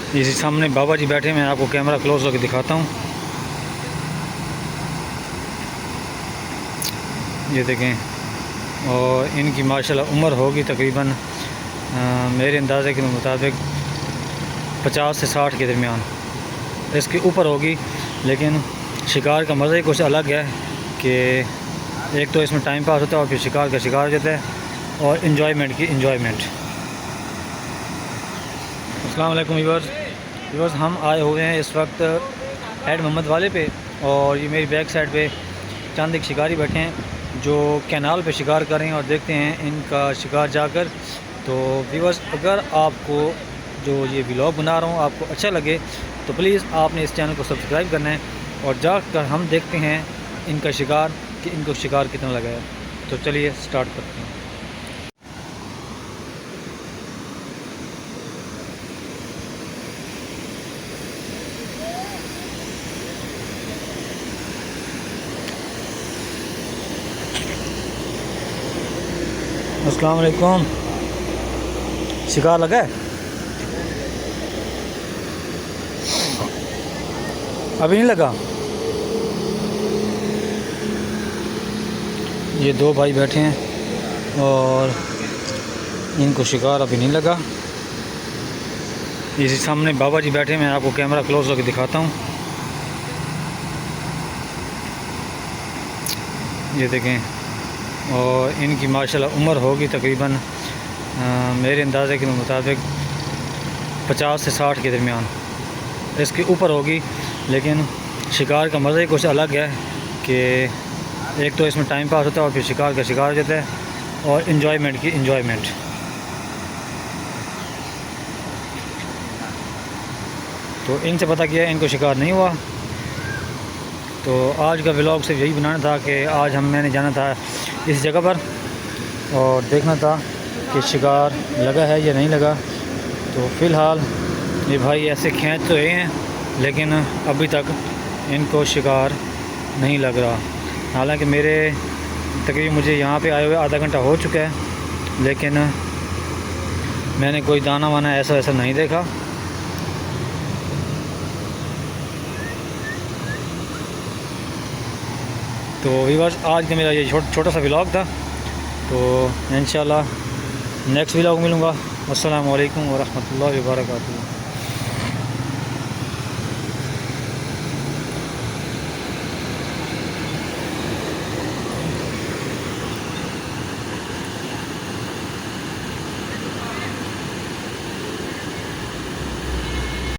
इसी सामने बाबा जी बैठे, मैं आपको कैमरा क्लोज होकर दिखाता हूँ। ये देखें, और इनकी माशाल्लाह उम्र होगी तकरीबन मेरे अंदाज़े के मुताबिक 50 से 60 के दरमियान, इसके ऊपर होगी। लेकिन शिकार का मज़ा ही कुछ अलग है कि एक तो इसमें टाइम पास होता है और फिर शिकार का शिकार हो जाता है और इन्जॉयमेंट की इन्जॉयमेंट। अस्सलाम वालेकुम व्यूअर्स, हम आए हुए हैं इस वक्त हेड मोहम्मद वाले पे, और ये मेरी बैक साइड पे चंद एक शिकारी बैठे हैं जो कैनाल पे शिकार कर रहे हैं, और देखते हैं इनका शिकार जाकर। तो व्यूअर्स, अगर आपको जो ये व्लॉग बना रहा हूँ आपको अच्छा लगे तो प्लीज़ आपने इस चैनल को सब्सक्राइब करना है, और जाकर हम देखते हैं इनका शिकार कि इनको शिकार कितना लगा है। तो चलिए स्टार्ट करते हैं। अस्सलाम वालेकुम, शिकार लगा है? अभी नहीं लगा। ये दो भाई बैठे हैं और इनको शिकार अभी नहीं लगा। इसी सामने बाबा जी बैठे हैं, मैं आपको कैमरा क्लोज होकर दिखाता हूँ। ये देखें, और इनकी माशाल्लाह उम्र होगी तकरीबन मेरे अंदाज़े के मुताबिक 50 से 60 के दरमियान, इसके ऊपर होगी। लेकिन शिकार का मज़ा ही कुछ अलग है कि एक तो इसमें टाइम पास होता है और फिर शिकार का शिकार हो जाता है और इन्जॉयमेंट की इन्जॉयमेंट। तो इनसे पता किया, इनको शिकार नहीं हुआ। तो आज का व्लॉग सिर्फ यही बनाना था कि आज मैंने जाना था इस जगह पर और देखना था कि शिकार लगा है या नहीं लगा। तो फ़िलहाल ये भाई ऐसे खींच तो रहे हैं लेकिन अभी तक इनको शिकार नहीं लग रहा। हालांकि मेरे तकरीबन मुझे यहाँ पे आए हुए आधा घंटा हो चुका है, लेकिन मैंने कोई दाना वाना ऐसा नहीं देखा। तो व्यूअर्स, आज का मेरा ये छोटा सा व्लॉग था। तो इंशाल्लाह नेक्स्ट व्लॉग मिलूँगा। अस्सलामु अलैकुम व रहमतुल्लाहि व बरकातुहू।